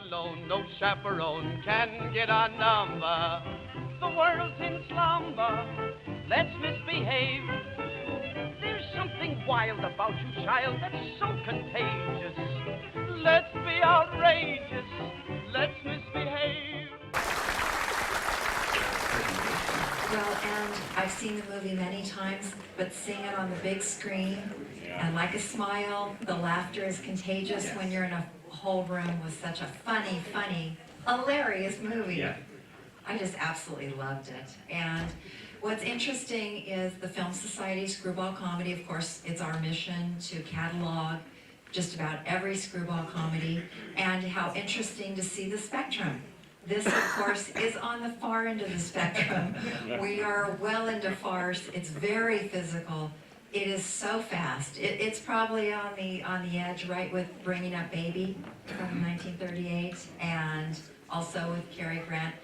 alone, no chaperone can get our number. The world's in slumber, let's misbehave. There's something wild about you, child, that's so contagious. Let's be outrageous, let's misbehave. Well, and I've seen the movie many times, but seeing it on the big screen, and like a smile, the laughter is contagious when you're in a whole room with such a funny, hilarious movie. Yeah. I just absolutely loved it. And what's interesting is the Film Society Screwball comedy. Of course, it's our mission to catalog just about every screwball comedy, and how interesting to see the spectrum. This, of course, is on the far end of the spectrum. We are well into farce. It's very physical. It is so fast. It's probably on the edge, right, with Bringing Up Baby from 1938, and also with Cary Grant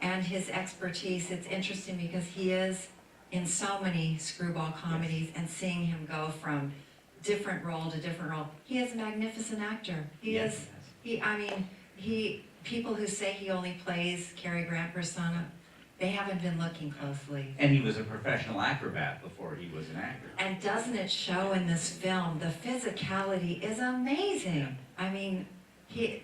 and his expertise. It's interesting because he is in so many screwball comedies, and seeing him go from different role to different role. He is a magnificent actor. People who say he only plays Cary Grant persona, they haven't been looking closely. And he was a professional acrobat before he was an actor. And doesn't it show in this film? The physicality is amazing. Yeah. I mean,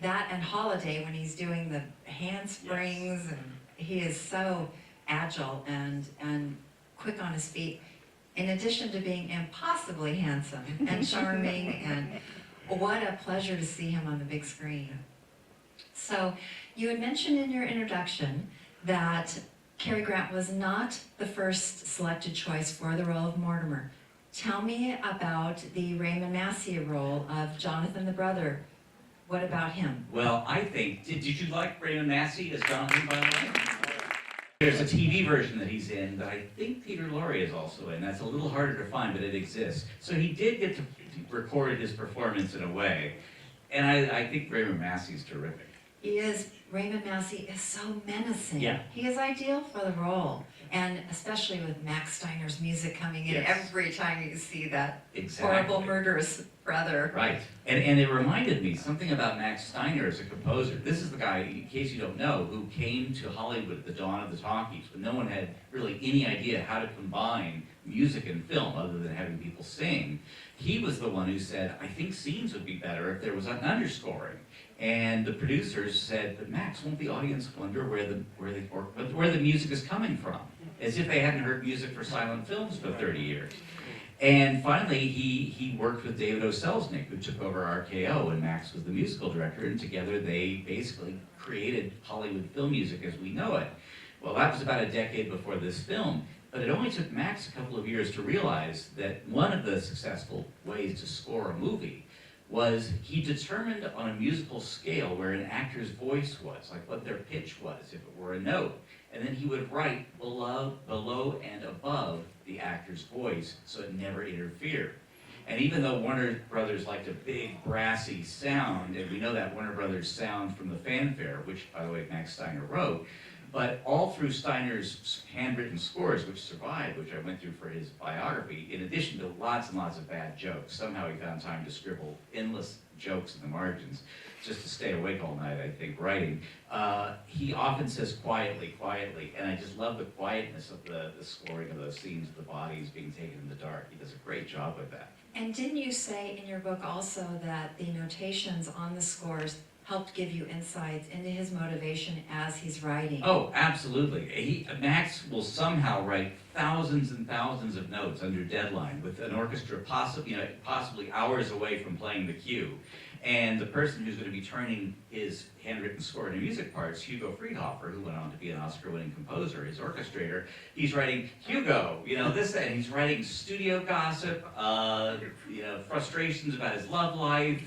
that and Holiday when he's doing the handsprings, and he is so agile and quick on his feet. In addition to being impossibly handsome and charming, and what a pleasure to see him on the big screen. So, you had mentioned in your introduction that Cary Grant was not the first selected choice for the role of Mortimer. Tell me about the Raymond Massey role of Jonathan the brother. What about him? Well, I think, did you like Raymond Massey as Jonathan, by the way? There's a TV version that he's in that I think Peter Lorre is also in. That's a little harder to find, but it exists. So he did get to record his performance in a way. And I think Raymond Massey's terrific. Raymond Massey is so menacing. Yeah. He is ideal for the role. And especially with Max Steiner's music coming in every time you see that horrible murderous brother. Right. And it reminded me something about Max Steiner as a composer. This is the guy, in case you don't know, who came to Hollywood at the dawn of the talkies when no one had really any idea how to combine music and film other than having people sing. He was the one who said, I think scenes would be better if there was an underscoring. And the producers said, but Max, won't the audience wonder where the music is coming from? As if they hadn't heard music for silent films for 30 years. And finally, he worked with David O. Selznick, who took over RKO, and Max was the musical director, and together they basically created Hollywood film music as we know it. Well, that was about a decade before this film, but it only took Max a couple of years to realize that one of the successful ways to score a movie was he determined on a musical scale where an actor's voice was, like what their pitch was, if it were a note. And then he would write below and above the actor's voice so it never interfered. And even though Warner Brothers liked a big, brassy sound, and we know that Warner Brothers sound from the fanfare, which, by the way, Max Steiner wrote, but all through Steiner's handwritten scores, which survived, which I went through for his biography, in addition to lots and lots of bad jokes, somehow he found time to scribble endless jokes in the margins, just to stay awake all night, I think, writing. He often says quietly, and I just love the quietness of the scoring of those scenes, the bodies being taken in the dark. He does a great job with that. And didn't you say in your book also that the notations on the scores helped give you insights into his motivation as he's writing? Oh, absolutely. Max will somehow write thousands and thousands of notes under deadline with an orchestra possibly hours away from playing the cue. And the person who's going to be turning his handwritten score into music parts, Hugo Friedhofer, who went on to be an Oscar-winning composer, his orchestrator, he's writing, Hugo, this, and he's writing studio gossip, frustrations about his love life,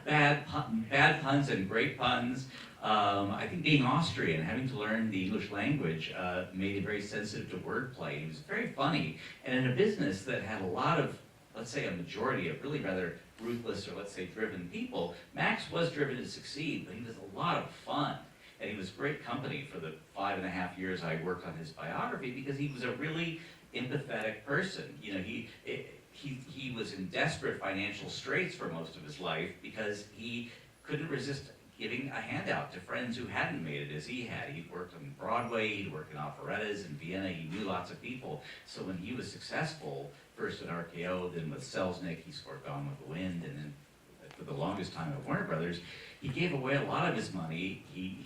bad puns and great puns. I think being Austrian, having to learn the English language, made him very sensitive to wordplay. He was very funny, and in a business that had a lot of, let's say, a majority of really rather ruthless or, let's say, driven people, Max was driven to succeed, but he was a lot of fun. And he was great company for the 5.5 years I worked on his biography because he was a really empathetic person. He was in desperate financial straits for most of his life because he couldn't resist giving a handout to friends who hadn't made it as he had. He'd worked on Broadway, he'd worked in operettas in Vienna, he knew lots of people. So when he was successful, first at RKO, then with Selznick, he scored Gone with the Wind, and then for the longest time at Warner Brothers, he gave away a lot of his money. He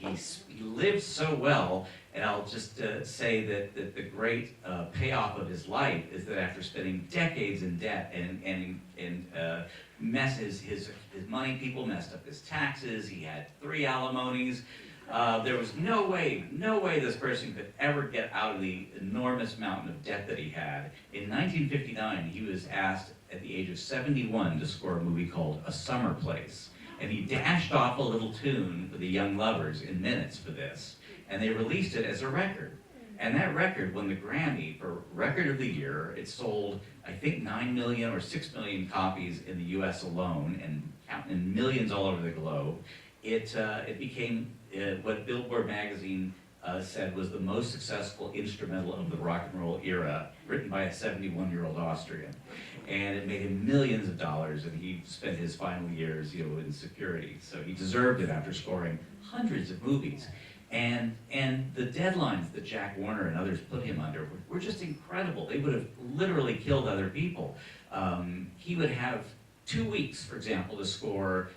lived so well, and I'll just say that the great payoff of his life is that after spending decades in debt and his money, people messed up his taxes. He had 3 alimonies. There was no way this person could ever get out of the enormous mountain of debt that he had. In 1959, he was asked at the age of 71 to score a movie called A Summer Place. And he dashed off a little tune for the Young Lovers in minutes for this. And they released it as a record. And that record won the Grammy for Record of the Year. It sold, I think, 9 million or 6 million copies in the US alone, and millions all over the globe. It became what Billboard magazine said was the most successful instrumental of the rock and roll era, written by a 71-year-old Austrian. And it made him millions of dollars, and he spent his final years, in security. So he deserved it after scoring hundreds of movies. And the deadlines that Jack Warner and others put him under were just incredible. They would have literally killed other people. He would have 2 weeks, for example, to score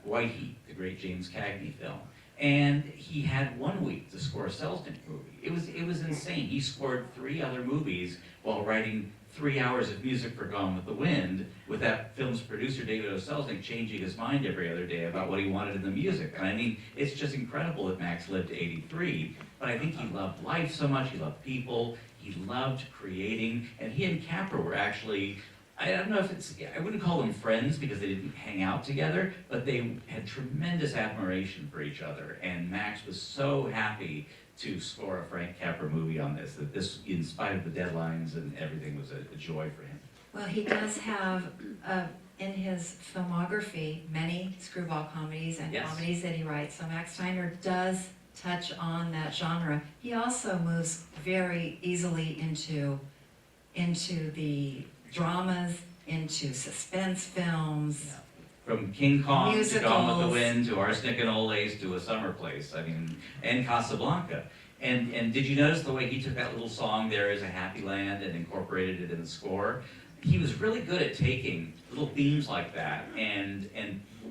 White Heat, the great James Cagney film. And he had 1 week to score a Selznick movie. It was insane. He scored 3 other movies while writing 3 hours of music for Gone with the Wind, with that film's producer, David O. Selznick, changing his mind every other day about what he wanted in the music. And I mean, it's just incredible that Max lived to 83, but I think he loved life so much, he loved people, he loved creating, and he and Capra were actually, I don't know if I wouldn't call them friends because they didn't hang out together, but they had tremendous admiration for each other. And Max was so happy to score a Frank Capra movie on this, that this, in spite of the deadlines and everything, was a joy for him. Well, he does have, in his filmography, many screwball comedies and Yes. comedies that he writes. So Max Steiner does touch on that genre. He also moves very easily into the dramas, into suspense films. Yeah. From King Kong Musicals. to Gone with the Wind to Arsenic and Olace to A Summer Place, I mean, and Casablanca. And did you notice the way he took that little song, There Is a Happy Land, and incorporated it in the score? He was really good at taking little themes like that and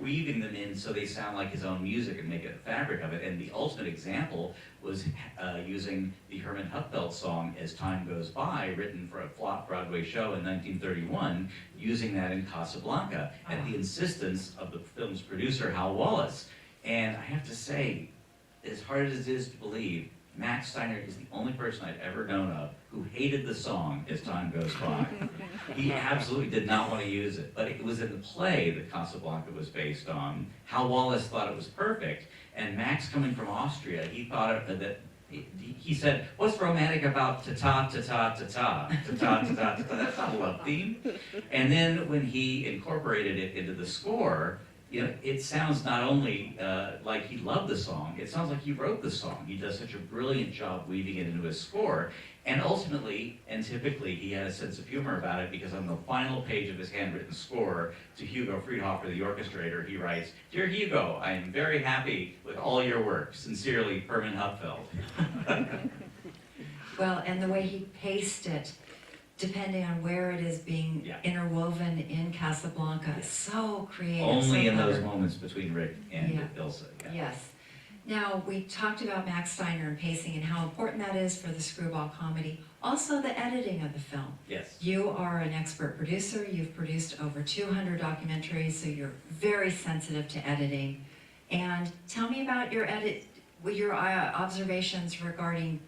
weaving them in so they sound like his own music and make a fabric of it. And the ultimate example was using the Herman Hupfeld song As Time Goes By, written for a flop Broadway show in 1931, using that in Casablanca at the insistence of the film's producer, Hal Wallace. And I have to say, as hard as it is to believe, Max Steiner is the only person I've ever known of who hated the song As Time Goes By. He absolutely did not want to use it, but it was in the play that Casablanca was based on. Hal Wallace thought it was perfect, and Max, coming from Austria, he thought that he said, "What's romantic about ta-ta, ta-ta, ta-ta, ta-ta, ta-ta, ta-ta? That's not a love theme." And then when he incorporated it into the score, it sounds not only like he loved the song, it sounds like he wrote the song. He does such a brilliant job weaving it into his score. And ultimately, and typically, he had a sense of humor about it, because on the final page of his handwritten score to Hugo Friedhofer, the orchestrator, he writes, "Dear Hugo, I am very happy with all your work. Sincerely, Herman Hupfeld." Well, and the way he paced it, depending on where it is being interwoven in Casablanca, so creative. Only so in those clever. moments between Rick and Ilsa. Yeah. Yes. Now, we talked about Max Steiner and pacing and how important that is for the screwball comedy. Also, the editing of the film. Yes. You are an expert producer. You've produced over 200 documentaries, so you're very sensitive to editing. And tell me about your observations regarding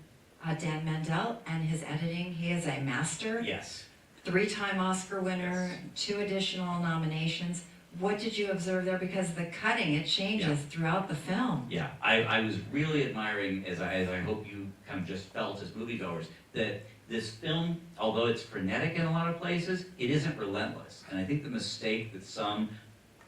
Dan Mandel and his editing. He is a master. Yes. 3-time Oscar winner, Yes. 2 additional nominations. What did you observe there? Because the cutting, it changes throughout the film. Yeah, I was really admiring, as I hope you kind of just felt as moviegoers, that this film, although it's frenetic in a lot of places, it isn't relentless. And I think the mistake that some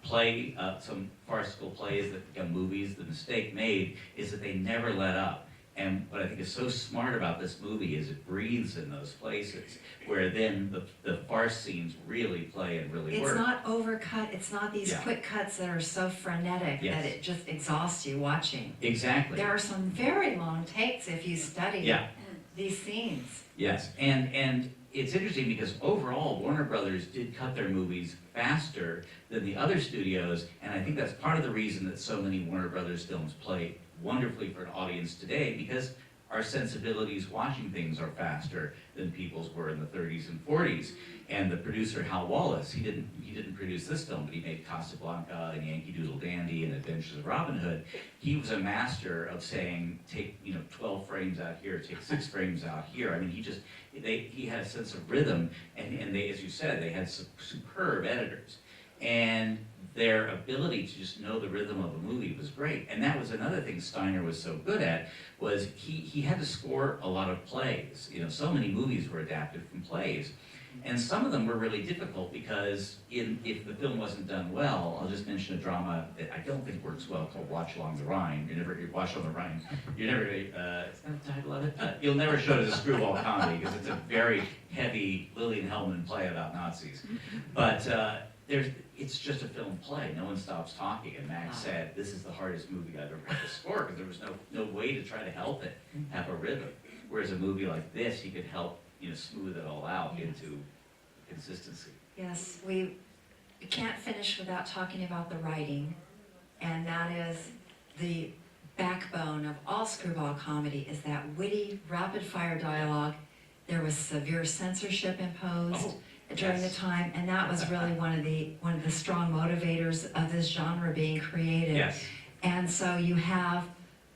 farcical plays that become movies, the mistake made is that they never let up. And what I think is so smart about this movie is it breathes in those places where then the farce scenes really play and really work. It's not overcut, it's not these quick cuts that are so frenetic that it just exhausts you watching. Exactly. There are some very long takes if you study these scenes. Yes, and it's interesting because overall Warner Brothers did cut their movies faster than the other studios, and I think that's part of the reason that so many Warner Brothers films play wonderfully for an audience today, because our sensibilities watching things are faster than people's were in the 30s and 40s. And the producer, Hal Wallace, he didn't produce this film, but he made Casablanca and Yankee Doodle Dandy and Adventures of Robin Hood. He was a master of saying, take 12 frames out here, take 6 frames out here. I mean, he had a sense of rhythm, and they, as you said, they had superb editors. And their ability to just know the rhythm of a movie was great. And that was another thing Steiner was so good at, was he had to score a lot of plays. So many movies were adapted from plays. And some of them were really difficult because if the film wasn't done well, I'll just mention a drama that I don't think works well called Watch Along the Rhine. Watch on the Rhine. Is that the title of it? You'll never show it as a screwball comedy because it's a very heavy Lillian Hellman play about Nazis. But it's just a film play. No one stops talking. And Max said, this is the hardest movie I've ever had to score because there was no way to try to help it have a rhythm. Whereas a movie like this, he could help smooth it all out into consistency. Yes, we can't finish without talking about the writing, and that is the backbone of all screwball comedy, is that witty, rapid-fire dialogue. There was severe censorship imposed during the time, and that was really one of the strong motivators of this genre being created. Yes. And so you have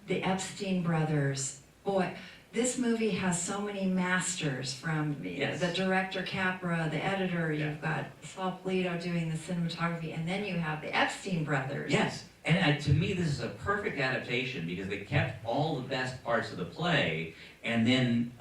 the Epstein brothers. Boy, this movie has so many masters, from the director Capra, the editor, you've got Saul Polito doing the cinematography, and then you have the Epstein brothers. Yes, and to me this is a perfect adaptation because they kept all the best parts of the play and then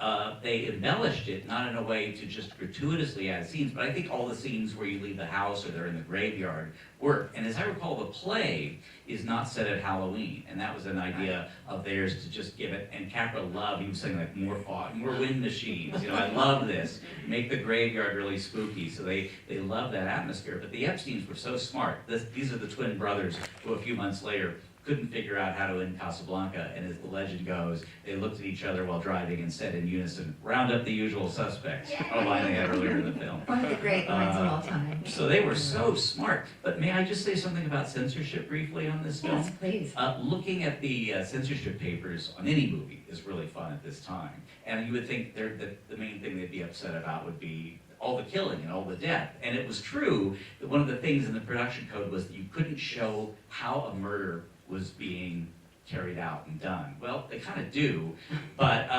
they embellished it, not in a way to just gratuitously add scenes, but I think all the scenes where you leave the house or they're in the graveyard work. And as I recall, the play is not set at Halloween, and that was an idea of theirs to just give it, and Capra loved, he was saying like more fog, more wind machines, I love this, make the graveyard really spooky, so they loved that atmosphere. But the Epsteins were so smart. These are the twin brothers who a few months later couldn't figure out how to end Casablanca, and as the legend goes, they looked at each other while driving and said in unison, round up the usual suspects, a line they had earlier in the film. One of the great lines of all time. So they were so smart. But may I just say something about censorship briefly on this film? Yes, please. Looking at the censorship papers on any movie is really fun at this time. And you would think that the main thing they'd be upset about would be all the killing and all the death. And it was true that one of the things in the production code was that you couldn't show how a murder was being carried out and done. Well, they kind of do, but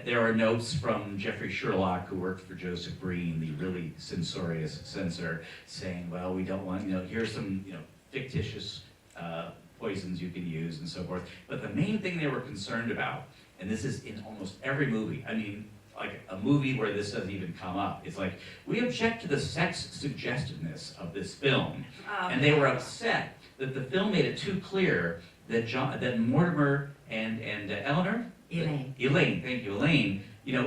there are notes from Jeffrey Sherlock, who worked for Joseph Green, the really censorious censor, saying, well, we don't want, here's some, fictitious poisons you can use and so forth. But the main thing they were concerned about, and this is in almost every movie, like a movie where this doesn't even come up, it's like, we object to the sex suggestiveness of this film. And they were upset that the film made it too clear that Mortimer and Elaine, thank you, Elaine,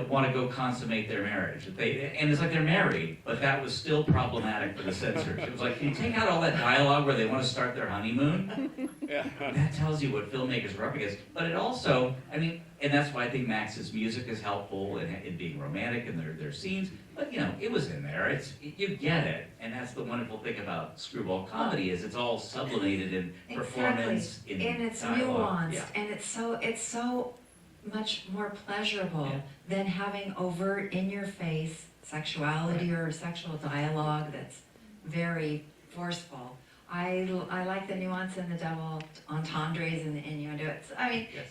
want to go consummate their marriage. And it's like they're married, but that was still problematic for the censors. It was like, can you take out all that dialogue where they want to start their honeymoon? That tells you what filmmakers were up against. But it also, and that's why I think Max's music is helpful in being romantic in their scenes. But it was in there. You get it, and that's the wonderful thing about screwball comedy is it's all sublimated in performance, in and it's dialogue. nuanced, and it's so much more pleasurable than having overt, in-your-face sexuality or sexual dialogue that's very forceful. I like the nuance and the double entendres and the innuendo.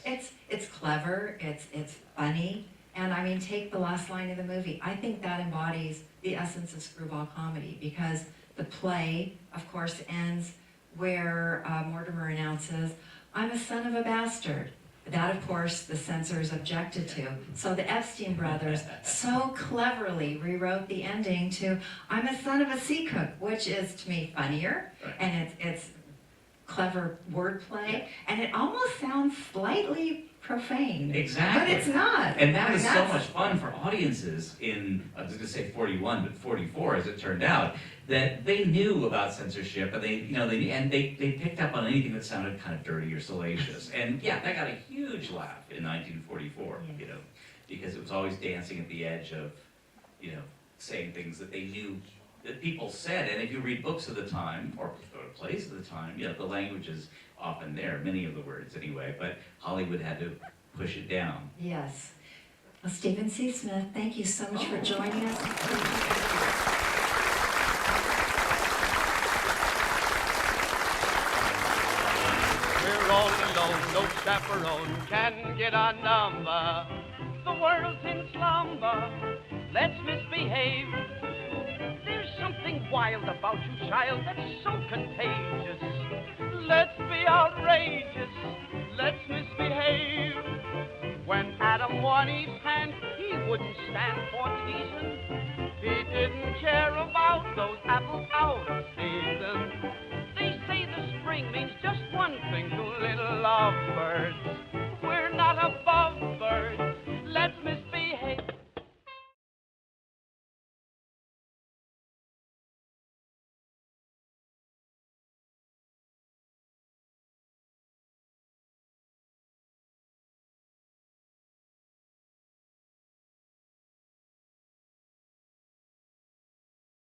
It's clever. It's funny. And take the last line of the movie. I think that embodies the essence of screwball comedy, because the play, of course, ends where Mortimer announces, "I'm a son of a bastard." That, of course, the censors objected to. So the Epstein brothers so cleverly rewrote the ending to, "I'm a son of a sea cook," which is, to me, funnier, and it's clever wordplay, and it almost sounds slightly profane. Exactly. But it's not. And that I mean, is so that's- much fun for audiences in, I was going to say 41, but 44 as it turned out, that they knew about censorship and they picked up on anything that sounded kind of dirty or salacious. And yeah, that got a huge laugh in 1944, Yes. Because it was always dancing at the edge of, saying things that they knew that people said. And if you read books of the time or plays of the time, the language is often there, many of the words anyway, but Hollywood had to push it down. Yes. Well, Stephen C. Smith, thank you so much for joining us. We're all alone, no chaperone can get our number. The world's in slumber, let's misbehave. There's something wild about you, child, that's so contagious. Let's be outrageous, let's misbehave. When Adam won Eve's hand, he wouldn't stand for teasing. He didn't care about those apples out of season. They say the spring means just one thing to little lovebirds.